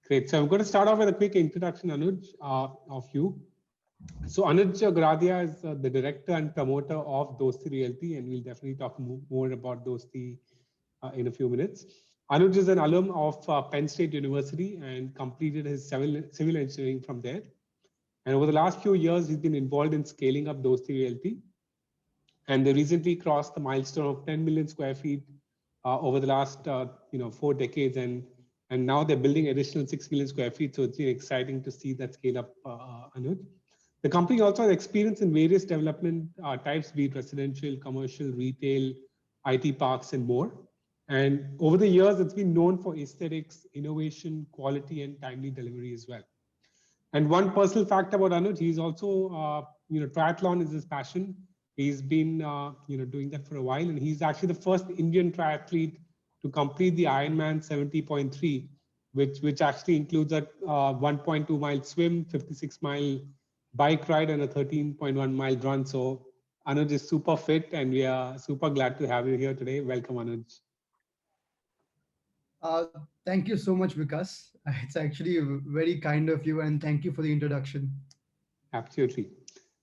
Great. So I'm going to start off with a quick introduction, Anuj, of you. So Anuj Goradia is the director and promoter of Dosti Realty, and we'll definitely talk more about Dosti in a few minutes. Anuj is an alum of Penn State University and completed his civil engineering from there. And over the last few years, he's been involved in scaling up Dosti Realty. And they recently crossed the milestone of 10 million square feet over the last 4 decades, and now they're building additional 6 million square feet. So it's been exciting to see that scale up, Anuj. The company also has experience in various development types, be it residential, commercial, retail, IT parks, and more. And over the years, it's been known for aesthetics, innovation, quality, and timely delivery as well. And one personal fact about Anuj, he's also, triathlon is his passion. He's been, doing that for a while, and he's actually the first Indian triathlete to complete the Ironman 70.3, which actually includes a 1.2 mile swim, 56-mile bike ride, and a 13.1 mile run. So Anuj is super fit, and we are super glad to have you here today. Welcome, Anuj. Thank you so much, Vikas. It's actually very kind of you, and thank you for the introduction. Absolutely.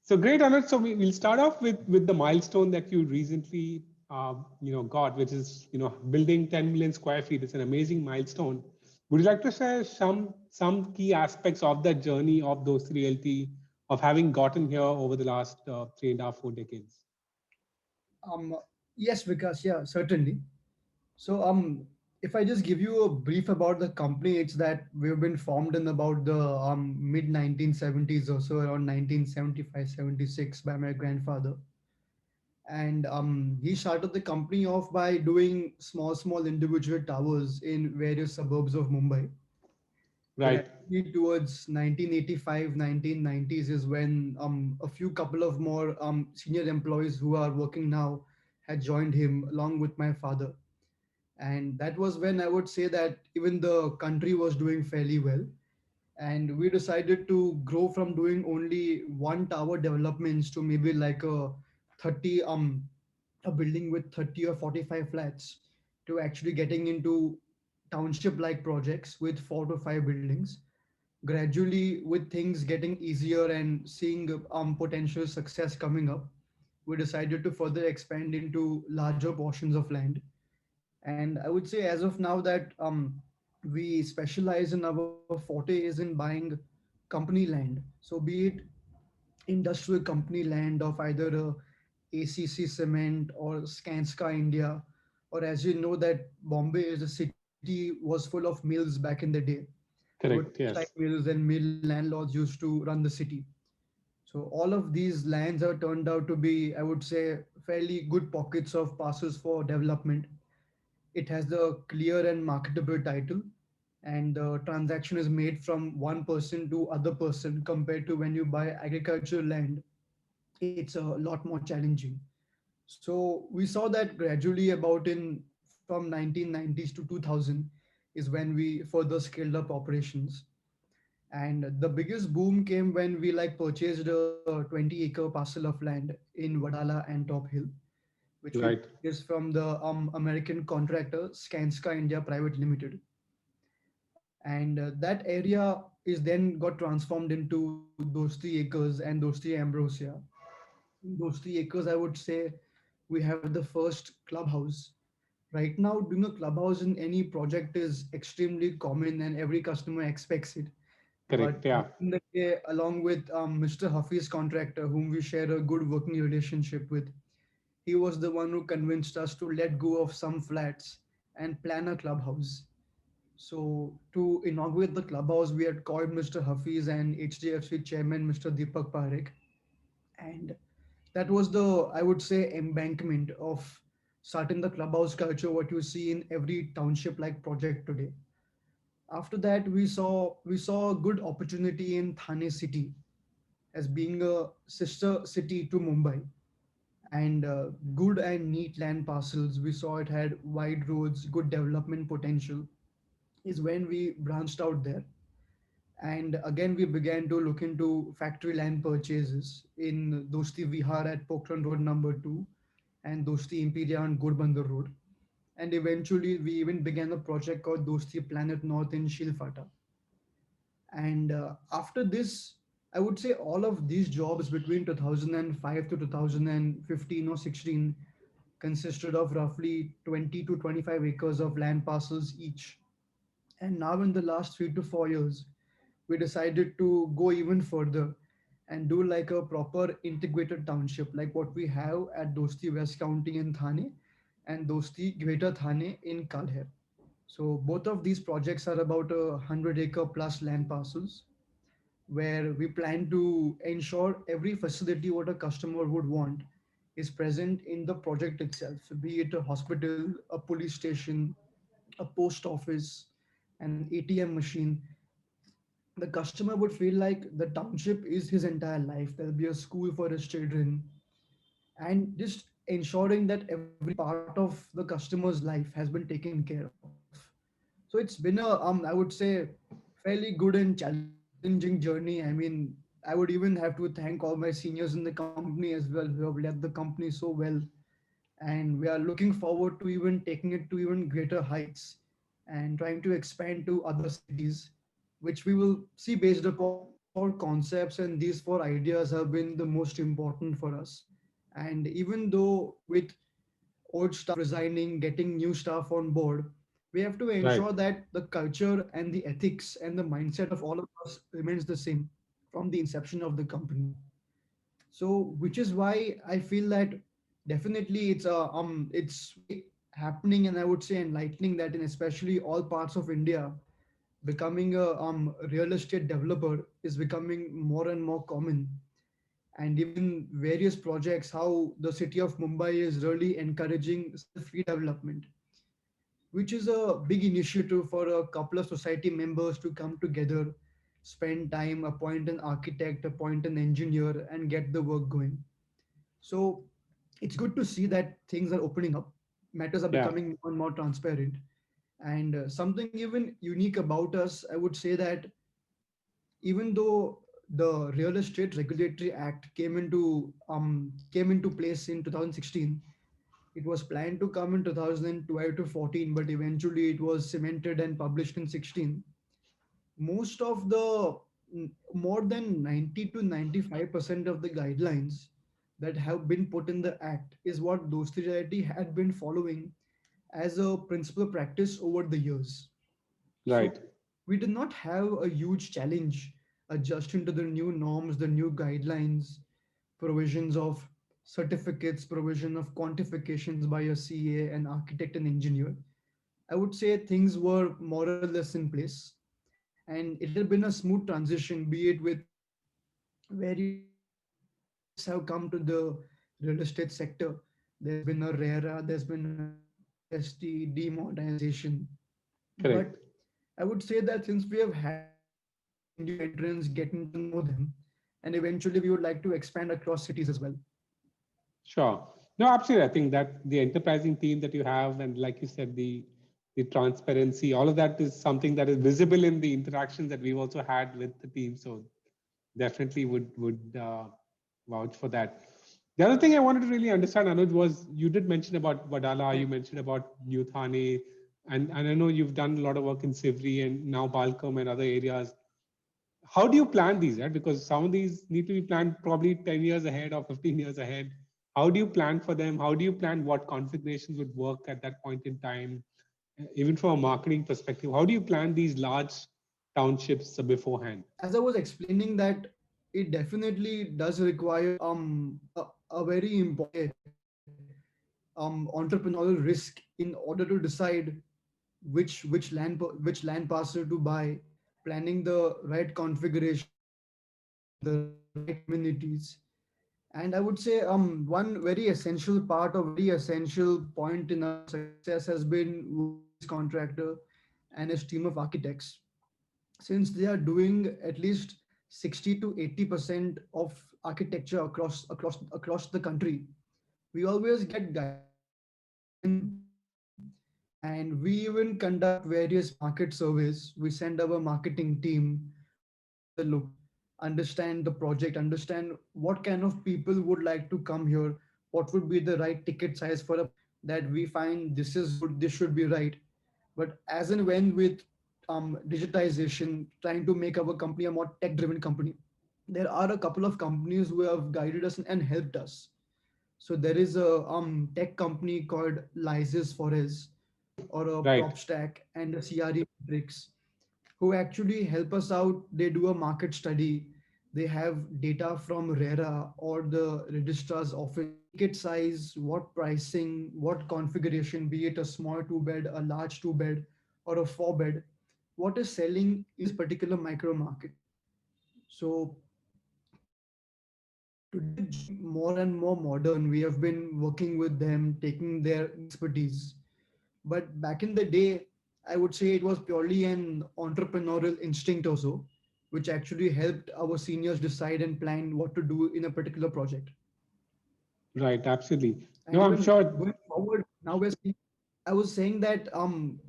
So great, Anuj. So we'll start off with the milestone that you recently got, which is building 10 million square feet. It's an amazing milestone. Would you like to share some key aspects of that journey of those realty of having gotten here over the last 3.5, 4 decades? Um, yes, Vikas. Yeah, certainly. So, if I just give you a brief about the company, it's that we've been formed in about the mid 1970s or so, around 1975, 76, by my grandfather. And he started the company off by doing small individual towers in various suburbs of Mumbai. Right. Gradually towards 1985, 1990s is when a few couple of more senior employees who are working now had joined him along with my father. And that was when I would say that even the country was doing fairly well. And we decided to grow from doing only one tower developments to maybe like a 30 a building with 30 or 45 flats, to actually getting into township like projects with 4 to 5 buildings. Gradually, with things getting easier and seeing potential success coming up, we decided to further expand into larger portions of land. And I would say as of now that we specialize in our forte is in buying company land. So be it industrial company land of either ACC Cement or Skanska India, or as you know that Bombay is a city was full of mills back in the day. There were Correct. textile Yes. mills and mill landlords used to run the city. So all of these lands have turned out to be, I would say, fairly good pockets of parcels for development. It has the clear and marketable title, and the transaction is made from one person to other person, compared to when you buy agricultural land, it's a lot more challenging. So we saw that gradually about in from 1990s to 2000 is when we further scaled up operations. And the biggest boom came when we like purchased a 20-acre parcel of land in Wadala and Top Hill, which we Right. purchased from the American contractor Skanska India Private Limited. And that area is then got transformed into Dosti Acres and Dosti Ambrosia. In Dosti Acres, I would say we have the first clubhouse. Right now, doing a clubhouse in any project is extremely common and every customer expects it. But Correct. Yeah. back in the day, along with Mr. Hafiz contractor, whom we share a good working relationship with, he was the one who convinced us to let go of some flats and plan a clubhouse. So to inaugurate the clubhouse, we had called Mr. Hafiz and HDFC chairman Mr. Deepak Parekh, and that was the, I would say, embankment of starting the clubhouse culture, what you see in every township like project today. After that, we saw a good opportunity in Thane city as being a sister city to Mumbai, and good and neat land parcels. We saw it had wide roads, good development potential. Is when we branched out there, and again we began to look into factory land purchases in Dosti Vihar at Pokhran Road number 2 and Dosti Imperia on Gurbandur Road. And eventually we even began a project called Dosti Planet North in Shilfata. And after this, I would say all of these jobs between 2005 to 2015 or 16 consisted of roughly 20 to 25 acres of land parcels each. And now, in the last 3 to 4 years, we decided to go even further and do like a proper integrated township, like what we have at Dosti West County in Thane and Dosti Greater Thane in Kalher. So, both of these projects are about 100-acre plus land parcels where we plan to ensure every facility what a customer would want is present in the project itself, be it a hospital, a police station, a post office, and an ATM machine. The customer would feel like the township is his entire life. There'll be a school for his children, and just ensuring that every part of the customer's life has been taken care of. So it's been a I would say fairly good and challenging journey. I mean, I would even have to thank all my seniors in the company as well who have led the company so well, and we are looking forward to even taking it to even greater heights and trying to expand to other cities, which we will see based upon these four concepts and these four ideas have been the most important for us. And even though with old staff resigning, getting new staff on board, we have to Right. ensure that the culture and the ethics and the mindset of all of us remains the same from the inception of the company. So, which is why I feel that definitely it's very happening, and I would say enlightening that in especially all parts of India, becoming a real estate developer is becoming more and more common. And even various projects, how the city of Mumbai is really encouraging self redevelopment, which is a big initiative for a couple of society members to come together, spend time, appoint an architect, appoint an engineer, and get the work going. So it's good to see that things are opening up, matters are Yeah. becoming more and more transparent. And something even unique about us, I would say that even though the Real Estate Regulatory Act came into place in 2016, it was planned to come in 2012 to 14, but eventually it was cemented and published in 16. Most of the more than 90 to 95% of the guidelines that have been put in the act is what Dosti Realty had been following as a principal practice over the years. So Right. we did not have a huge challenge adjusting to the new norms, the new guidelines, provisions of certificates, provision of quantifications by a CA, an architect, and engineer. I would say things were more or less in place, and it had been a smooth transition, be it with various acts have come to the real estate sector. There's been a RERA, there's been a GST demonetization. But Correct. I would say that since we have had new entrants, getting to know them, and eventually we would like to expand across cities as well. Sure. No, absolutely. I think that the enterprising team that you have, and like you said, the transparency, all of that is something that is visible in the interactions that we've also had with the team. So definitely would vouch for that. The other thing I wanted to really understand, Anuj, was you did mention about Wadala, you mentioned about New Thane, and I know you've done a lot of work in Sivri and now Balcom and other areas. How do you plan these, right? Because some of these need to be planned probably 10 years ahead or 15 years ahead. How do you plan for them? How do you plan what configurations would work at that point in time? Even from a marketing perspective, how do you plan these large townships beforehand? As I was explaining that it definitely does require a very important entrepreneurial risk in order to decide which land parcel to buy, planning the right configurations, the right amenities. And I would say one very essential part or very essential point in our success has been working with this contractor and his team of architects, since they are doing at least 60 to 80% of architecture across the country. We always get guidance from them, and we even conduct various market surveys. We send our marketing team who take a look, understand the project, understand what kind of people would like to come here, what would be the right ticket size for a project that we find this is good, this should be right. But as and when with digitization, trying to make our company a more tech-driven company. There are a couple of companies who have guided us and helped us. So there is a tech company called Lysis Forez or a Right. PropStack and a CRE Matrix who actually help us out. They do a market study. They have data from RERA or the registrar's office, ticket size, what pricing, what configuration, be it a small two bed, a large two bed, or a four bed, what is selling in this particular micro market. So today with Gen more and more modern, we have been working with them, taking their expertise. But back in the day, I would say it was purely an entrepreneurial instinct also, which actually helped our seniors decide and plan what to do in a particular project. Right. Absolutely. And No, I'm even sure. going forward, now we're seeing, I was saying that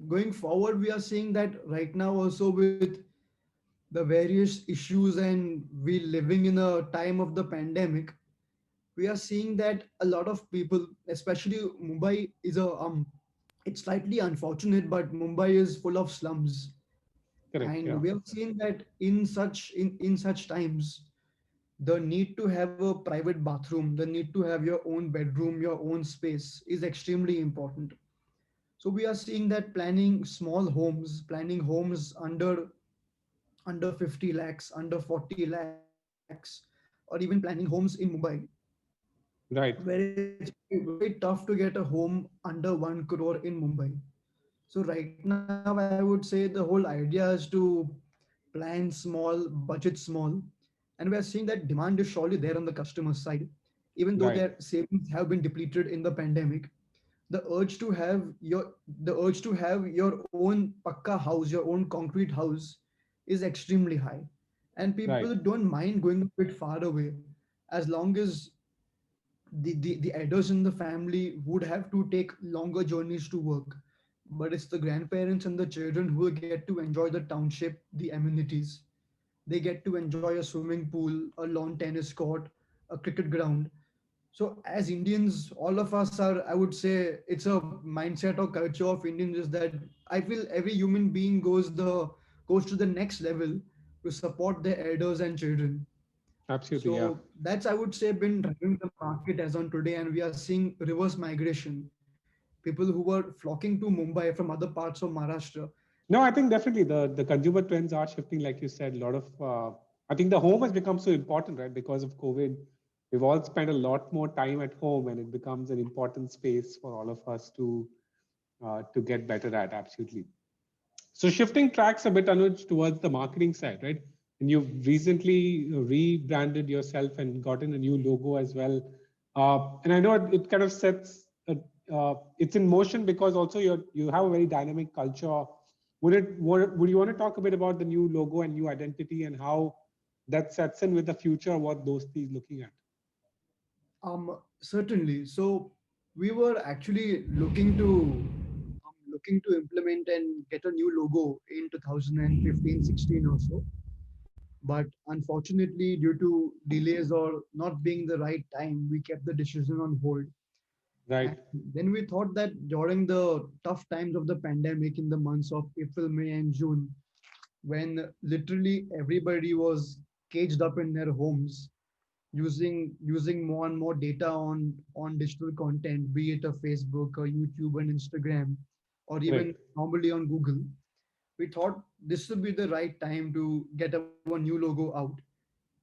going forward, we are seeing that right now also with the various issues and we living in a time of the pandemic, we are seeing that a lot of people, especially Mumbai, is a it's slightly unfortunate, but Mumbai is full of slums, Correct. and Yeah. we have seen that in such times, the need to have a private bathroom, the need to have your own bedroom, your own space is extremely important. So we are seeing that planning homes under 50 lakhs, under 40 lakhs, or even planning homes in Mumbai, Right. where it's very tough to get a home under 1 crore in Mumbai. So right now, I would say the whole idea is to plan small, budget small, and we are seeing that demand is surely there on the customer side. Even though their Right. savings have been depleted in the pandemic, the urge to have your own pakka house, your own concrete house, is extremely high, and Right. people don't mind going a bit far away as long as the elders in the family would have to take longer journeys to work, but it's the grandparents and the children who get to enjoy the township, the amenities. They get to enjoy a swimming pool, a lawn tennis court, a cricket ground. So as Indians, all of us are, I would say, it's a mindset or culture of Indians is that I feel every human being goes to the next level to support their elders and children. Absolutely. Yeah. So that's, I would say, been driving the market as on today, and we are seeing reverse migration. People who were flocking to Mumbai from other parts of Maharashtra. No, I think definitely the consumer trends are shifting, like you said. A lot of I think the home has become so important, right? Because of COVID, we've all spent a lot more time at home, and it becomes an important space for all of us to get better at. Absolutely. So shifting tracks a bit, Anuj, towards the marketing side, right? And you've recently rebranded yourself and gotten a new logo as well. And I know it kind of sets, it's in motion because also you have a very dynamic culture. Would you want to talk a bit about the new logo and new identity and how that sets in with the future, what Dosti is looking at? Certainly. So we were actually looking to implement and get a new logo in 2015-16 or so. But unfortunately, due to delays or not being the right time, we kept the decision on hold. Right, And then we thought that during the tough times of the pandemic in the months of April, May, and June, when literally everybody was caged up in their homes, using more and more data on digital content, be it a Facebook or YouTube and Instagram, or right, even normally on Google, we thought this would be the right time to get our new logo out.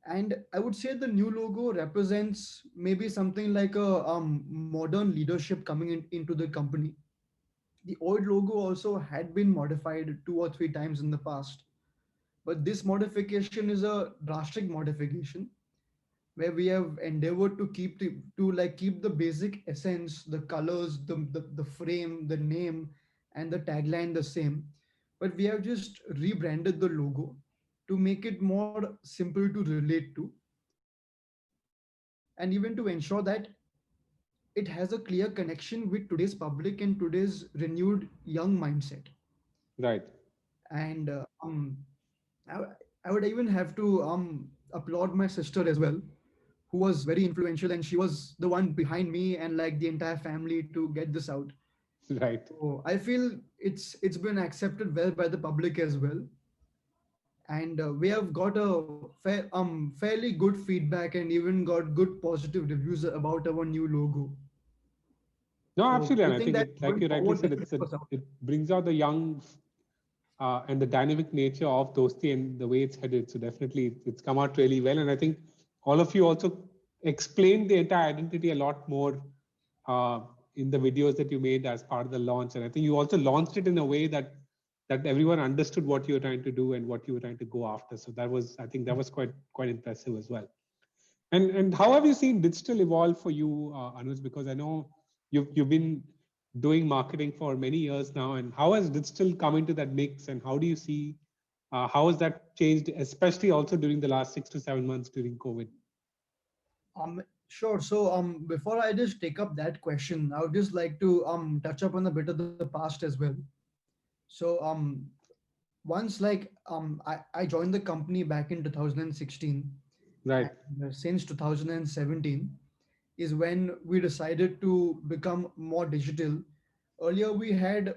And I would say the new logo represents maybe something like a modern leadership coming into the company. The old logo also had been modified 2 or 3 times in the past, but this modification is a drastic modification where we have endeavored to keep the basic essence, the colors, the frame, the name, and the tagline the same, but we have just rebranded the logo to make it more simple to relate to, and even to ensure that it has a clear connection with today's public and today's renewed young mindset. right. And I, I would even have to applaud my sister as well, who was very influential, and she was the one behind me and like the entire family to get this out. Right. So I feel it's been accepted well by the public as well, and we have got a fairly good feedback and even got good positive reviews about our new logo. No, So absolutely. I And I think think that it, like going you rightly forward, said, this will help us out. it brings out the young and the dynamic nature of Dosti and the way it's headed. So definitely it's come out really well. And I think all of you also explained the entire identity a lot more uh, in the videos that you made as part of the launch. And I think you also launched it in a way that everyone understood what you were trying to do and what you were trying to go after. So that was, I think that was quite impressive as well. And how have you seen digital evolve for you, Anuj? Because I know you've been doing marketing for many years now, and how has digital come into that mix, and how do you see how has that changed, especially also during the last 6 to 7 months during COVID? Sure. So before I just take up that question, I would just like to touch up on a bit of the past as well. So once like I joined the company back in 2016, Right, and since 2017 is when we decided to become more digital. Earlier we had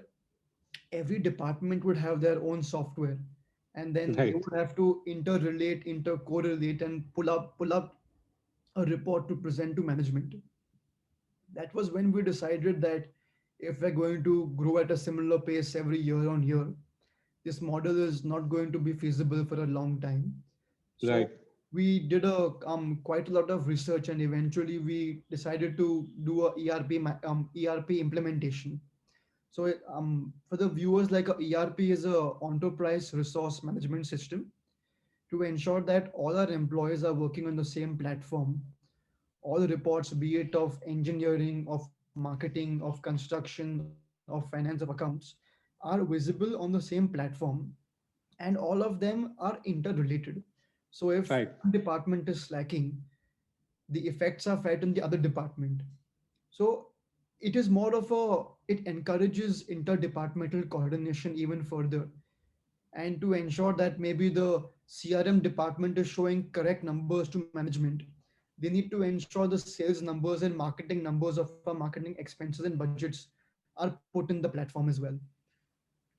every department would have their own software, and then they right, would have to interrelate, intercorrelate, and pull up a report to present to management. That was when we decided that if we're going to grow at a similar pace every year on year, this model is not going to be feasible for a long time. So right, we did a quite a lot of research, and eventually we decided to do a ERP implementation. So for the viewers, like a ERP is a enterprise resource management system to ensure that all our employees are working on the same platform. All reports, be it of engineering, of marketing, of construction, of finance, of accounts, are visible on the same platform, and all of them are interrelated. So if right, one department is slacking, the effects are felt in the other department. So it is more of a, it encourages interdepartmental coordination even further, and to ensure that maybe the CRM department is showing correct numbers to management, they need to ensure the sales numbers and marketing numbers of our marketing expenses and budgets are put in the platform as well.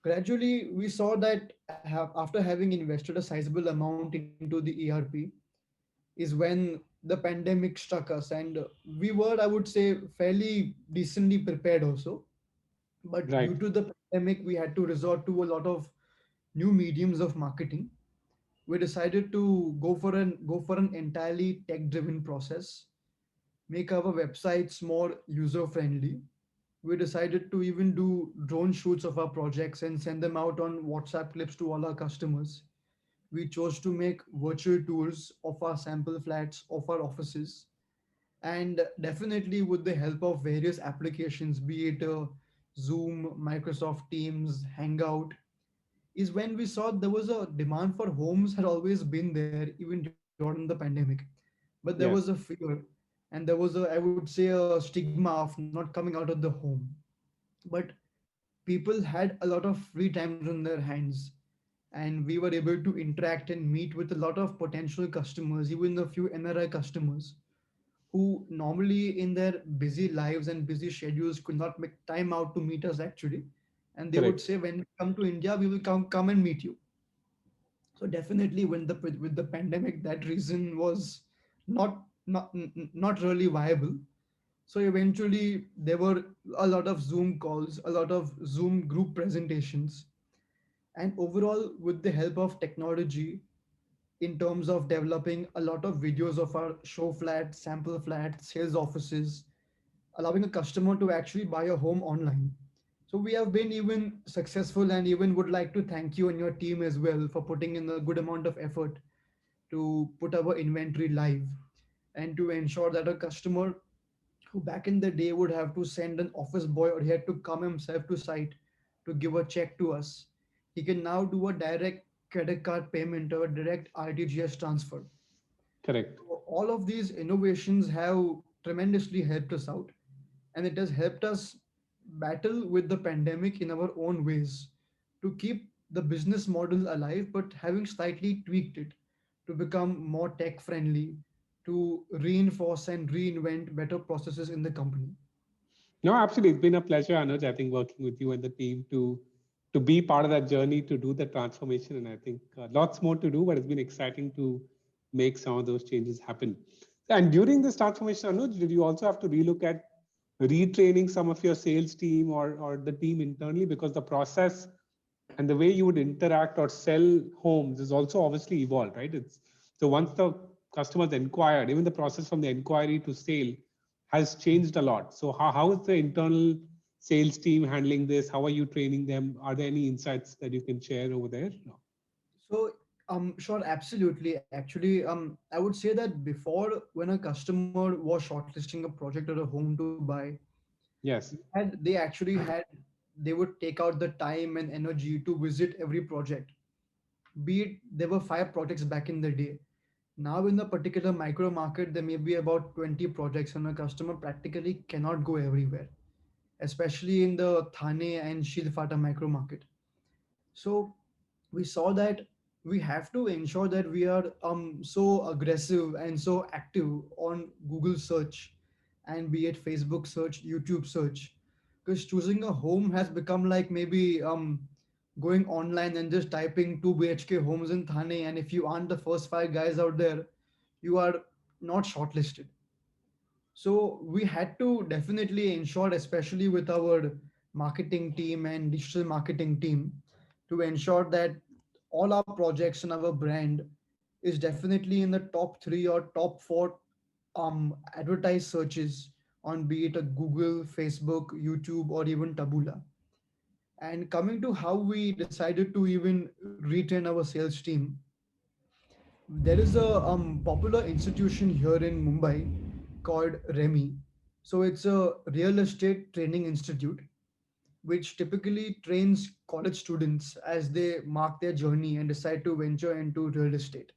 Gradually, we saw that after having invested a sizable amount into the ERP, is when the pandemic struck us, and we were, I would say, fairly decently prepared also. But right. due to the pandemic, we had to resort to a lot of new mediums of marketing. We decided to go for an entirely tech driven process, make our websites more user friendly. We decided to even do drone shoots of our projects and send them out on WhatsApp clips to all our customers. We chose to make virtual tours of our sample flats of our offices, and definitely with the help of various applications, be it Zoom, Microsoft Teams, Hangout, is when we saw there was a demand for homes had always been there even during the pandemic, but there was a Yes, fear, and there was a, I would say, a stigma of not coming out of the home. But people had a lot of free times on their hands, and we were able to interact and meet with a lot of potential customers, even a few NRI customers who normally in their busy lives and busy schedules could not make time out to meet us actually, and they would correct. say, when we come to India, we will come and meet you. So definitely when the with the pandemic, that reason was not really viable. So eventually there were a lot of Zoom calls, a lot of Zoom group presentations, and overall with the help of technology, in terms of developing a lot of videos of our show flat, sample flat, sales offices, allowing a customer to actually buy a home online. So we have been even successful, and even would like to thank you and your team as well for putting in a good amount of effort to put our inventory live, and to ensure that a customer who back in the day would have to send an office boy or he had to come himself to site to give a check to us, he can now do a direct credit card payment or a direct RTGS transfer. Correct. So all of these innovations have tremendously helped us out, and it has helped us battle with the pandemic in our own ways to keep the business model alive, but having slightly tweaked it to become more tech friendly, to reinforce and reinvent better processes in the company. No, absolutely. It's been a pleasure, Anuj. I think working with you and the team to be part of that journey to do the transformation. And I think lots more to do, but it's been exciting to make some of those changes happen. And during this transformation, Anuj, did you also have to relook at retraining some of your sales team or the team internally, because the process and the way you would interact or sell homes is also obviously evolved, right? It's so once the customers inquired, even the process from the inquiry to sale has changed a lot. So how is the internal sales team handling this? How are you training them? Are there any insights that you can share over there? No. So, sure, absolutely. Actually, I would say that before, when a customer was shortlisting a project or a home to buy, Yes. and they would take out the time and energy to visit every project. Be it there were 5 projects back in the day. Now, in the particular micro market, there may be about 20 projects, and a customer practically cannot go everywhere, especially in the Thane and Shilfata micro market. So we saw that we have to ensure that we are so aggressive and so active on Google search, and be it Facebook search, YouTube search, because choosing a home has become like maybe going online and just typing 2 BHK homes in Thane, and if you aren't the first 5 guys out there, you are not shortlisted. So we had to definitely ensure, especially with our marketing team and digital marketing team, to ensure that all our projects and our brand is definitely in the top 3 or top 4 advertised searches on, be it a Google, Facebook, YouTube, or even Taboola. And coming to how we decided to even retain our sales team, there is a popular institution here in Mumbai called REMI. So it's a real estate training institute which typically trains college students as they mark their journey and decide to venture into real estate.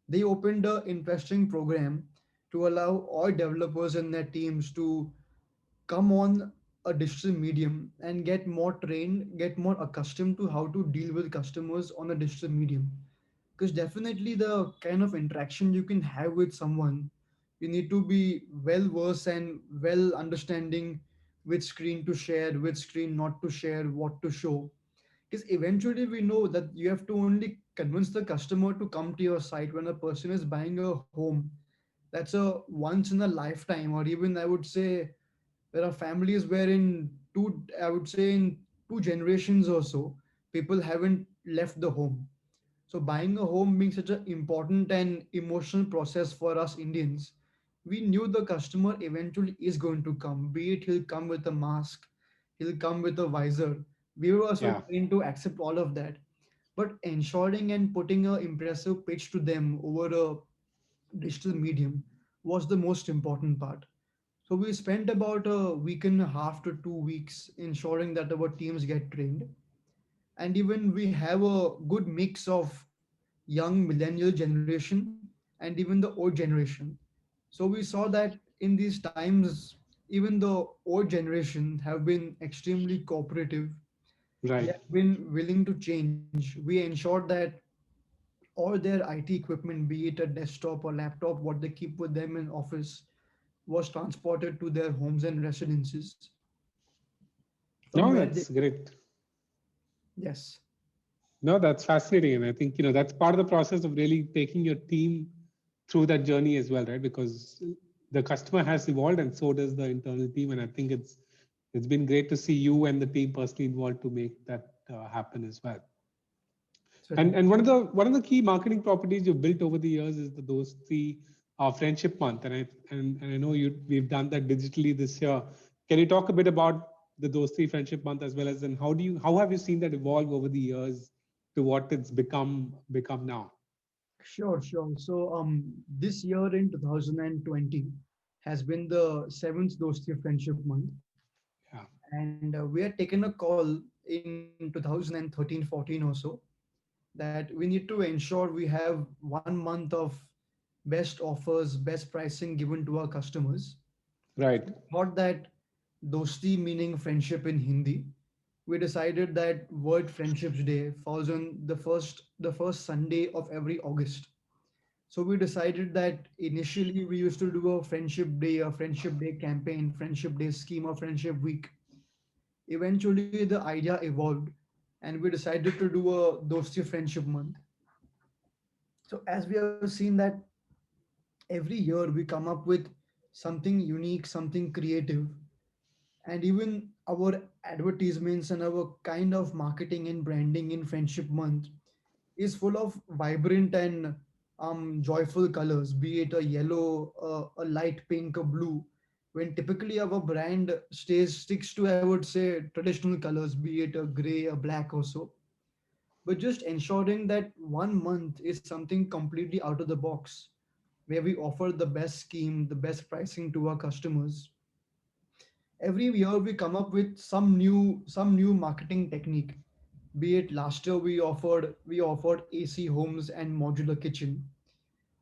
They opened an interesting program to allow all developers and their teams to come on a digital medium and get more trained, get more accustomed to how to deal with customers on a digital medium. Because definitely the kind of interaction you can have with someone, you need to be well versed and well understanding which screen to share, which screen not to share, what to show. Because eventually we know that you have to only convince the customer to come to your site when a person is buying a home. That's a once in a lifetime, or even I would say there are families where I would say in 2 generations or so, people haven't left the home. So buying a home being such an important and emotional process for us Indians, we knew the customer eventually is going to come. Be it he'll come with a mask, he'll come with a visor. We were also Yeah. trained to accept all of that. But ensuring and putting a impressive pitch to them over a digital medium was the most important part. So we spent about a week and a half to 2 weeks ensuring that our teams get trained. And even we have a good mix of young millennial generation and even the old generation. So we saw that in these times, even the old generation have been extremely cooperative. They Right. have been willing to change. We ensured that all their IT equipment, be it a desktop or laptop, what they keep with them in office, was transported to their homes and residences. From No, where they, that's great. yes. No, that's fascinating. And I think, that's part of the process of really taking your team through that journey as well, right? Because the customer has evolved and so does the internal team. And I think it's been great to see you and the team personally involved to make that happen as well. Certainly. And one of the key marketing properties you've built over the years is the Dosti Friendship Month. And I know we've done that digitally this year. Can you talk a bit about the Dosti Friendship Month as well as, and how have you seen that evolve over the years to what it's become now? Sure, sure. So, this year in 2020 has been the seventh Dosti Friendship Month, Yeah. and we had taken a call in 2013-14 or so that we need to ensure we have 1 month of best offers, best pricing given to our customers. So Right. we thought that Dosti, meaning friendship in Hindi, we decided that World Friendships Day falls on the first Sunday of every August. So we decided that initially we used to do a friendship day campaign, friendship day scheme, or friendship week. Eventually, the idea evolved, and we decided to do a Dosti Friendship Month. So as we have seen that every year we come up with something unique, something creative, and even our advertisements and our kind of marketing and branding in Friendship Month is full of vibrant and joyful colors, be it a yellow, a light pink, a blue. When typically our brand sticks to, I would say, traditional colors, be it a gray, a black, or so. But just ensuring that 1 month is something completely out of the box, where we offer the best scheme, the best pricing to our customers. Every year we come up with some new marketing technique. Be it last year we offered AC homes and modular kitchen.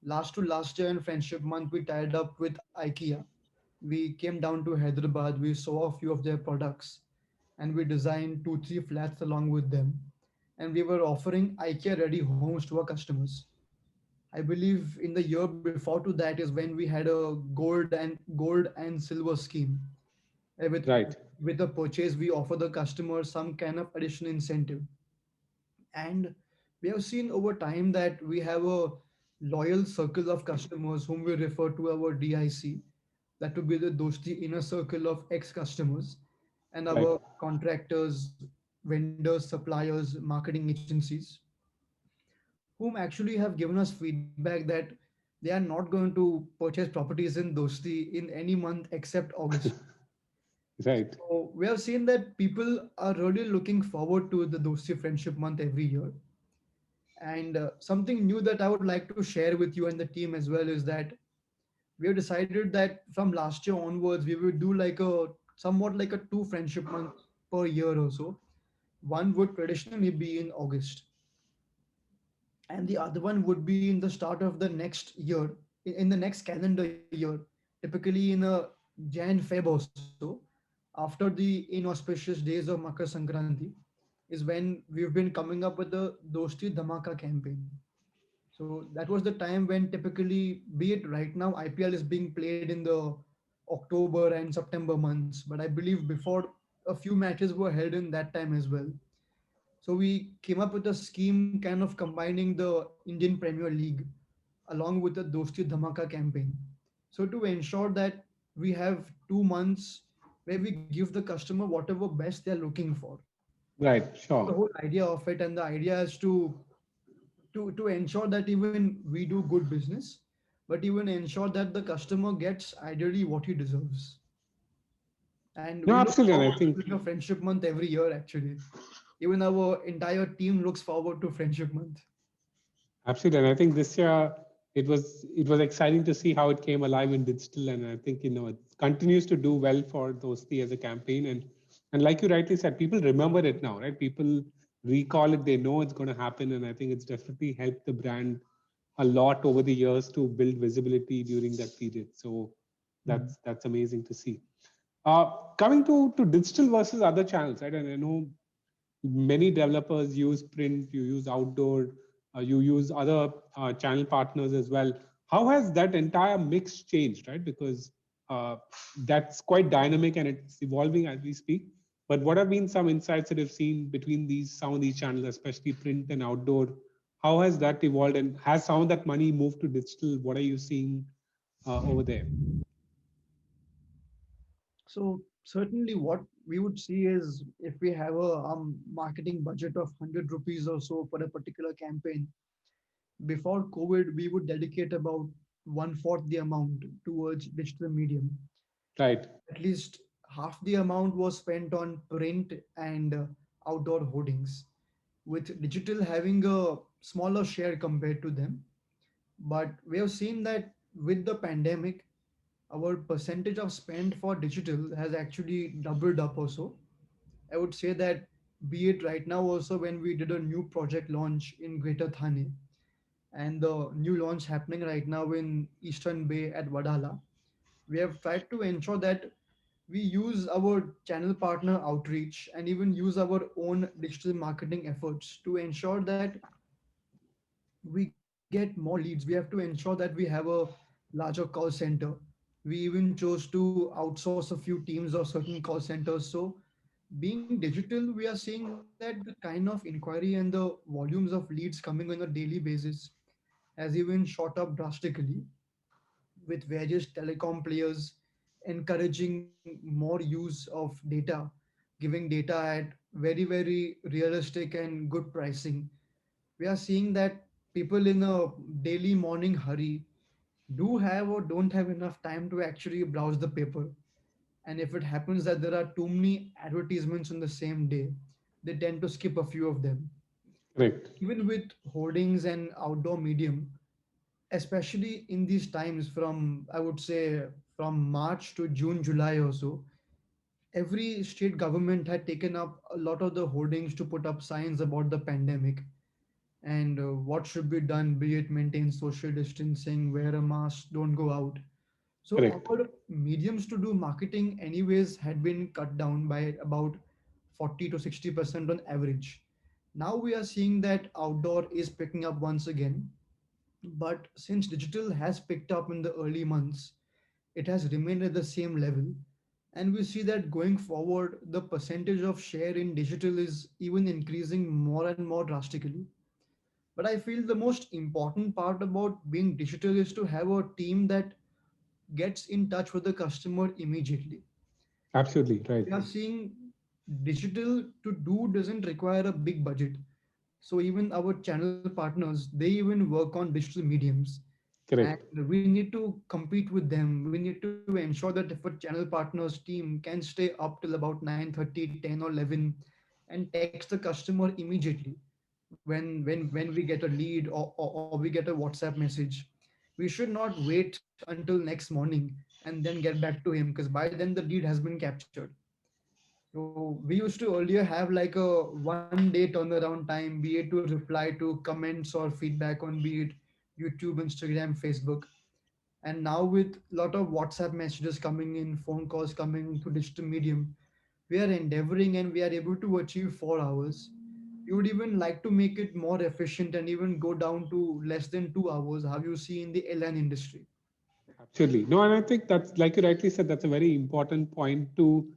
Last year in Friendship Month we tied up with IKEA. We came down to Hyderabad, we saw a few of their products, and we designed 2 3 flats along with them, and we were offering IKEA ready homes to our customers. I believe in the year before to that is when we had a gold and silver scheme. Right. With the purchase, we offer the customer some kind of additional incentive. And we have seen over time that we have a loyal circle of customers whom we refer to our DIC. That would be the Dosti inner circle of ex customers and Right. our contractors, vendors, suppliers, marketing agencies, whom actually have given us feedback that they are not going to purchase properties in Dosti in any month except August. Right. So we have seen that people are really looking forward to the Dosti Friendship Month every year. And something new that I would like to share with you and the team as well is that we have decided that from last year onwards, we will do like a somewhat like a two friendship months per year or so. One would traditionally be in August, and the other one would be in the start of the next year, in the next calendar year, typically in a Jan Feb or so, after the inauspicious days of Makar Sankranti, is when we've been coming up with the Dosti Dhamaka campaign. So that was the time when typically, be it right now, IPL is being played in the October and September months, but I believe before a few matches were held in that time as well. So we came up with a scheme kind of combining the Indian Premier League along with the Dosti Dhamaka campaign. So to ensure that we have 2 months where we give the customer whatever best they're looking for. Right. That was the Sure. whole idea of it, and the idea is to ensure that even we do good business, but even ensure that the customer gets ideally what he deserves. And No, we look absolutely. And I forward to think doing a friendship month every year actually. Even our entire team looks forward to friendship month. absolutely. And I think this year it was exciting to see how it came alive in digital. And I think it continues to do well for Dosti as a campaign. And like you rightly said, people remember it now, right? People recall it, they know it's going to happen. And I think it's definitely helped the brand a lot over the years to build visibility during that period. So Mm. that's amazing to see. Coming to digital versus other channels, right? And I know many developers use print, you use outdoor, you use other channel partners as well. How has that entire mix changed, right? Because that's quite dynamic and it's evolving as we speak. But what have been some insights that you've seen between some of these channels, especially print and outdoor? How has that evolved, and has some of that money moved to digital? What are you seeing over there? So certainly what we would see is if we have a marketing budget of 100 rupees or so for a particular campaign, before COVID, we would dedicate about one fourth the amount towards digital medium. Right, At least half the amount was spent on print and outdoor hoardings, with digital having a smaller share compared to them. But we have seen that with the pandemic, our percentage of spend for digital has actually doubled up also. I would say that be it right now also when we did a new project launch in Greater Thane and the new launch happening right now in Eastern Bay at Wadala, we have tried to ensure that we use our channel partner outreach and even use our own digital marketing efforts to ensure that we get get more leads, we have to ensure that we have a larger call center. We even chose to outsource a few teams or certain call centers. So being digital, we are seeing that the kind of inquiry and the volumes of leads coming on a daily basis has even shot up drastically, with various telecom players encouraging more use of data, giving data at very realistic and good pricing. We are seeing that people in a daily morning hurry do have or don't have enough time to actually browse the paper. And if it happens that there are too many advertisements on the same day, they tend to skip a few of them. Correct. Even with hoardings and outdoor medium, especially in these times from, I would say, from March to June, July or so, every state government had taken up a lot of the hoardings to put up signs about the pandemic and what should be done, be it maintain social distancing, wear a mask, don't go out. So Correct. our mediums to do marketing anyways had been cut down by about 40 to 60% on average. Now we are seeing that outdoor is picking up once again, but since digital has picked up in the early months, it has remained at the same level. And we see that going forward, the percentage of share in digital is even increasing more and more drastically. But I feel the most important part about being digital is to have a team that gets in touch with the customer immediately. Absolutely right. We are seeing digital to do doesn't require a big budget. So even our channel partners, they even work on digital mediums, and Correct. we need to compete with them. We need to ensure that if a channel partner's team can stay up till about 9:30, 10 or 11 and text the customer immediately when we get a lead or we get a WhatsApp message, we should not wait until next morning and then get back to him, because by then the lead has been captured. So we used to earlier have like a 1 day turnaround time, be it to reply to comments or feedback on be it YouTube, Instagram, Facebook. And now with a lot of WhatsApp messages coming in, phone calls coming through digital medium, we are endeavoring and we are able to achieve 4 hours. We would even like to make it more efficient and even go down to less than 2 hours, how you see in the airline industry. Absolutely. No, and I think that's, like you rightly said, that's a very important point to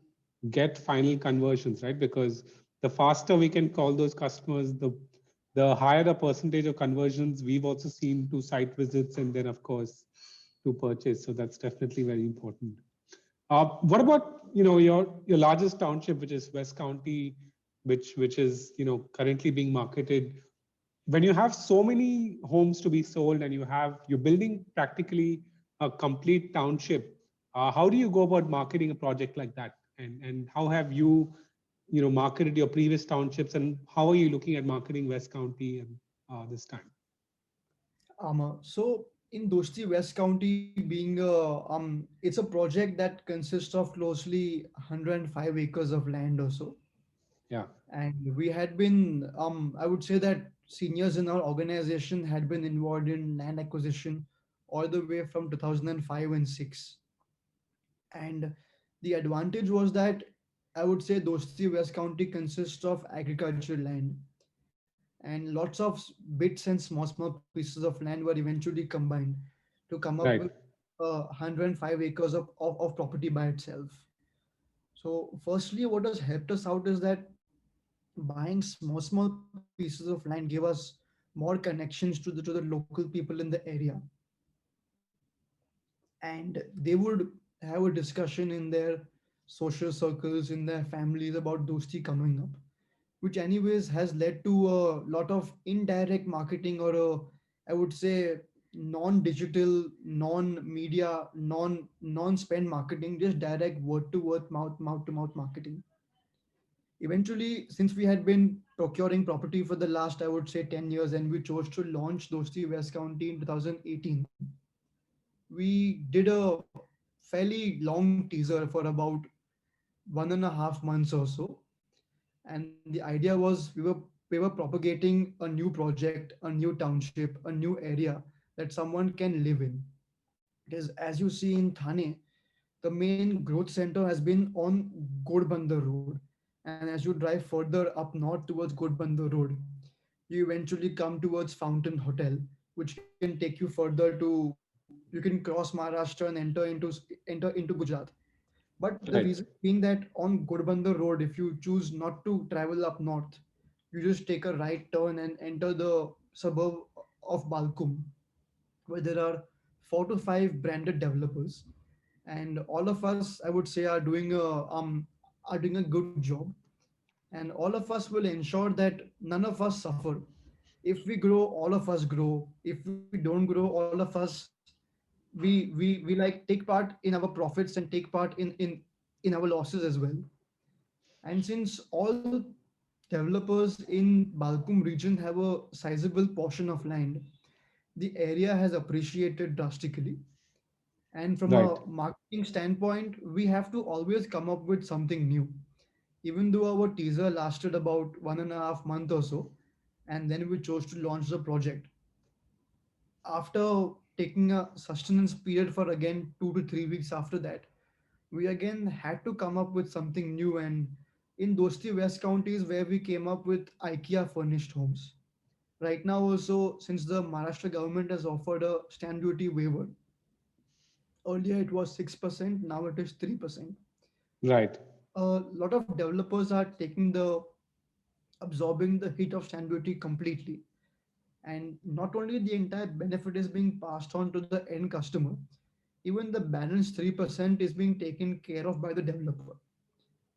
get final conversions, right? Because the faster we can call those customers, the higher the percentage of conversions we've also seen to site visits and then of course to purchase. So that's definitely very important. What about your largest township, which is West County, which is currently being marketed? When you have so many homes to be sold and you're building practically a complete township, how do you go about marketing a project like that? And how have you marketed your previous townships, and how are you looking at marketing West County and this time? So in Dosti West County, being it's a project that consists of closely 105 acres of land or so, Yeah, and we had been I would say that seniors in our organization had been involved in land acquisition all the way from 2005 and 6. And the advantage was that I would say Dosti West County consists of agricultural land, and lots of bits and small pieces of land were eventually combined to come up with right. 105 acres of property by itself. So firstly, what has helped us out is that buying small pieces of land gave us more connections to the local people in the area, and they would have a discussion in their social circles, in their families about Dosti coming up, which anyways has led to a lot of indirect marketing, or I would say non-digital, non-media, non-spend marketing, just direct word to word, mouth to mouth marketing. Eventually, since we had been procuring property for the last, I would say, 10 years, and we chose to launch Dosti West County in 2018, we did a fairly long teaser for about 1.5 months or so. And the idea was we were propagating a new project, a new township, a new area that someone can live in. Because as you see in Thane, the main growth center has been on Godbandar Road. And as you drive further up north towards Godbandar Road, you eventually come towards Fountain Hotel, which can take you further to, you can cross Maharashtra and enter into Gujarat. But the Right. reason being that on Ghodbunder Road, if you choose not to travel up north, you just take a right turn and enter the suburb of Balkum, where there are 4 to 5 branded developers, and all of us, I would say, are doing a good job, and all of us will ensure that none of us suffer. If we grow, all of us grow. If we don't grow, all of us, we like take part in our profits and take part in our losses as well. And since all developers in Balkum region have a sizable portion of land, the area has appreciated drastically. And from Right. a marketing standpoint, we have to always come up with something new. Even though our teaser lasted about 1.5 months or so, and then we chose to launch the project. After taking a sustenance period for again 2 to 3 weeks after that, we again had to come up with something new. And in Dosti West County is where we came up with IKEA furnished homes. Right now, also, since the Maharashtra government has offered a stamp duty waiver, earlier it was 6%, now it is 3%. Right. A lot of developers are taking the absorbing the hit of stamp duty completely. And not only the entire benefit is being passed on to the end customer, even the balance 3% is being taken care of by the developer.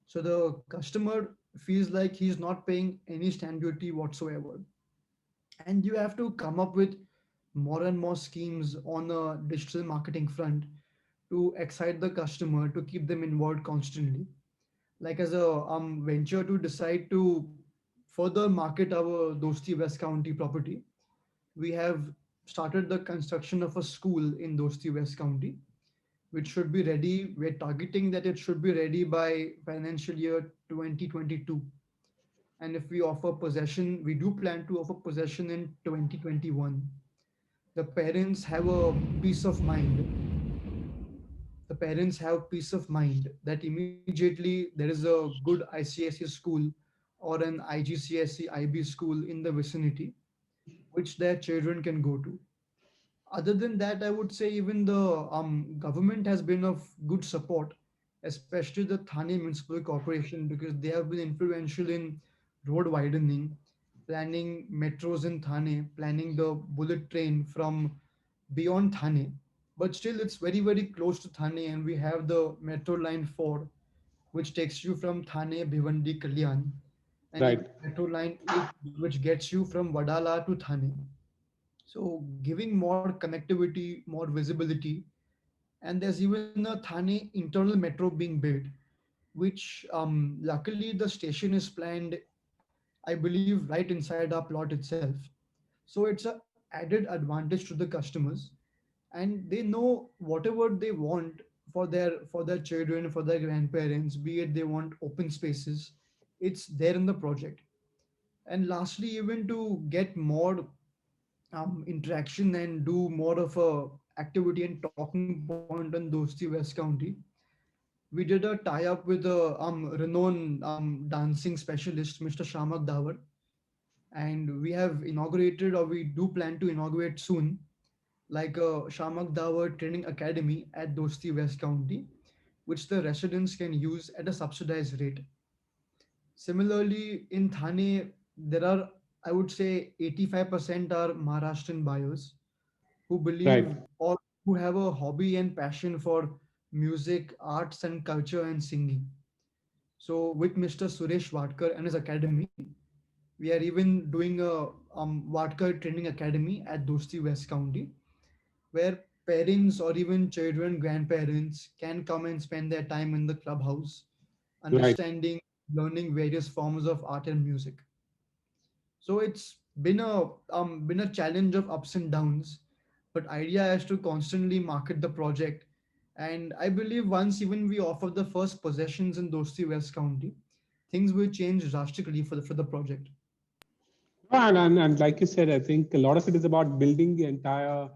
So the customer feels like he's not paying any stamp duty whatsoever. And you have to come up with more and more schemes on a digital marketing front to excite the customer, to keep them involved constantly. Like as a venture to decide to further market our Dosti West County property, we have started the construction of a school in Dosti West County, which should be ready. We're targeting that it should be ready by financial year 2022. And if we offer possession, we do plan to offer possession in 2021. The parents have a peace of mind. The parents have peace of mind that immediately there is a good ICSE school or an IGCSE IB school in the vicinity which their children can go to. Other than that, I would say even the government has been of good support, especially the Thane Municipal Corporation, because they have been influential in road widening, planning metros in Thane, planning the bullet train from beyond Thane. But still, it's very, very close to Thane, and we have the Metro Line 4, which takes you from Thane, Bhiwandi, Kalyan, and even Right. Metro Line 8, which gets you from Vadala to Thane. So giving more connectivity, more visibility, and there's even a Thane internal metro being built, which luckily the station is planned, I believe, right inside our plot itself. So it's a added advantage to the customers, and they know whatever they want for their children, for their grandparents, be it they want open spaces, it's there in the project. And lastly, even to get more interaction and do more of a activity and talking point on Dosti West County, we did a tie-up with a renowned dancing specialist, Mr. Shamak Dawar, and we have inaugurated, or we do plan to inaugurate soon, like a Shamak Dawar Training Academy at Dosti West County, which the residents can use at a subsidized rate. Similarly, in Thane, there are, I would say, 85% are Maharashtrian buyers who Right. believe or who have a hobby and passion for music, arts, and culture and singing. So, with Mr. Suresh Vadkar and his academy, we are even doing a Vadkar Training Academy at Dosti West County, where parents or even children, grandparents can come and spend their time in the clubhouse, Right. understanding, learning various forms of art and music. So it's been a challenge of ups and downs, but idea is to constantly market the project. And I believe once even we offer the first possessions in Dosti West County, things will change drastically for the project. And like you said, I think a lot of it is about building the entire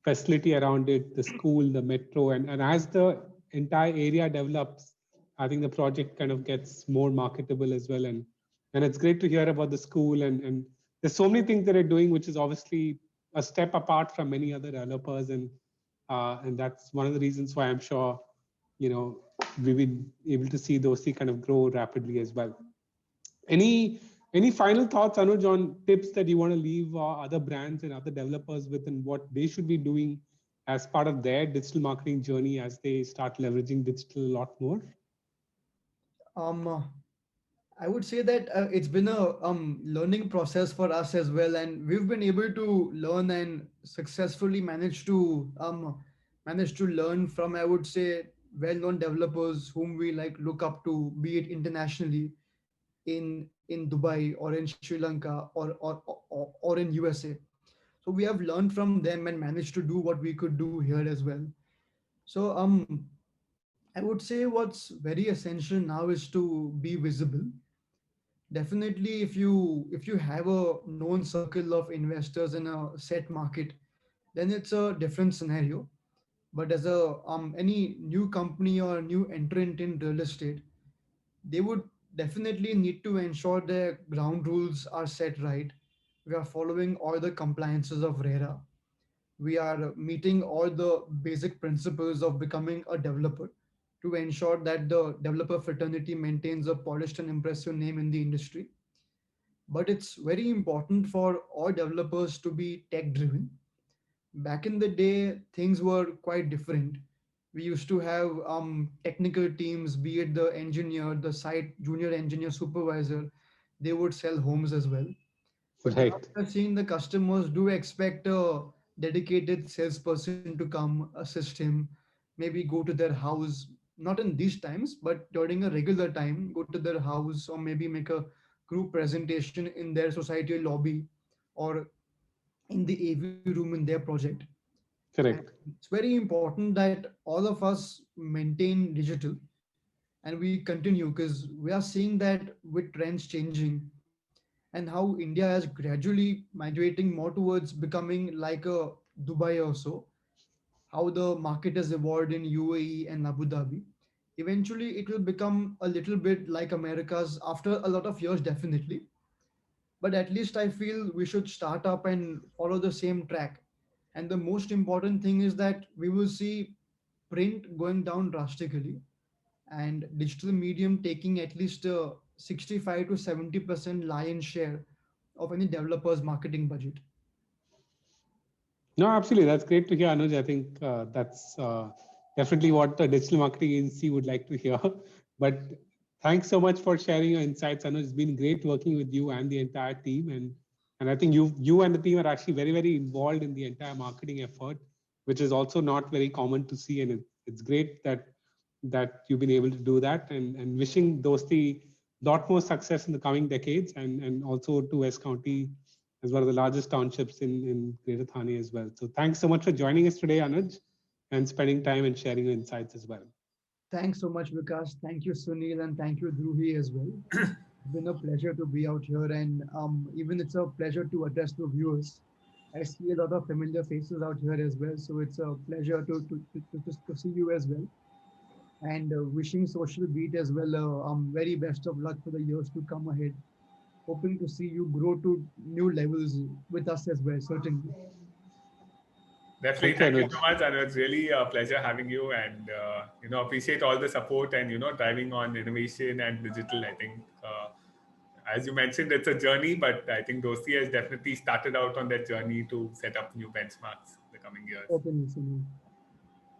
facility around it, the school, the metro, and as the entire area develops, I think the project kind of gets more marketable as well. And it's great to hear about the school and there's so many things that are doing, which is obviously a step apart from many other developers, and that's one of the reasons why I'm sure, we've been able to see Dosti kind of grow rapidly as well. Any any final thoughts, Anuj, on tips that you want to leave other brands and other developers with, and what they should be doing as part of their digital marketing journey as they start leveraging digital a lot more? Um, uh, I would say that it's been a learning process for us as well, and we've been able to learn and successfully manage to learn from, I would say, well-known developers whom we like look up to, be it internationally in Dubai or in Sri Lanka or in USA. So we have learned from them and managed to do what we could do here as well. So I would say what's very essential now is to be visible. Definitely, if you have a known circle of investors in a set market, then it's a different scenario. But as a any new company or new entrant in real estate, they would definitely need to ensure their ground rules are set right. We are following all the compliances of RERA. We are meeting all the basic principles of becoming a developer to ensure that the developer fraternity maintains a polished and impressive name in the industry. But it's very important for all developers to be tech driven. Back in the day, things were quite different. We used to have technical teams, be it the engineer, the site junior engineer supervisor, they would sell homes as well. But now Right. we are seeing the customers do expect a dedicated salesperson to come assist him, maybe go to their house, not in these times, but during a regular time, go to their house or maybe make a group presentation in their society lobby or in the AV room in their project. And Correct. it's very important that all of us maintain digital and we continue because we are seeing that with trends changing and how India is gradually migrating more towards becoming like a Dubai or so, how the market has evolved in UAE and Abu Dhabi. Eventually, it will become a little bit like America's after a lot of years, definitely. But at least I feel we should start up and follow the same track. And the most important thing is that we will see print going down drastically and digital medium taking at least 65 to 70% lion share of any developer's marketing budget. No, absolutely. That's great to hear, Anuj. I think that's definitely what the digital marketing agency would like to hear. But thanks so much for sharing your insights, Anuj. It's been great working with you and the entire team. And I think you and the team are actually very, very involved in the entire marketing effort, which is also not very common to see. And it's great that you've been able to do that. And wishing Dosti lot more success in the coming decades, and also to West County as one of the largest townships in Greater Thane as well. So thanks so much for joining us today, Anuj, and spending time and sharing your insights as well. Thanks so much, Vikas. Thank you, Sunil, and thank you, Dhruvi, as well. It's been a pleasure to be out here, and even it's a pleasure to address the viewers. I see a lot of familiar faces out here as well, so it's a pleasure to see you as well. And wishing Social Beat as well very best of luck for the years to come ahead. Hoping to see you grow to new levels with us as well, certainly. Definitely, Thank you, thank you Anuj. so much, and it's really a pleasure having you. And appreciate all the support and driving on innovation and digital. I think, as you mentioned, it's a journey, but I think Dosti has definitely started out on that journey to set up new benchmarks in the coming years. Certainly, Sunil.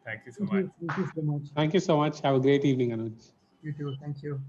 Thank you so Thank much. you. Thank you so much. Thank you so much. Have a great evening, Anuj. You too. Thank you.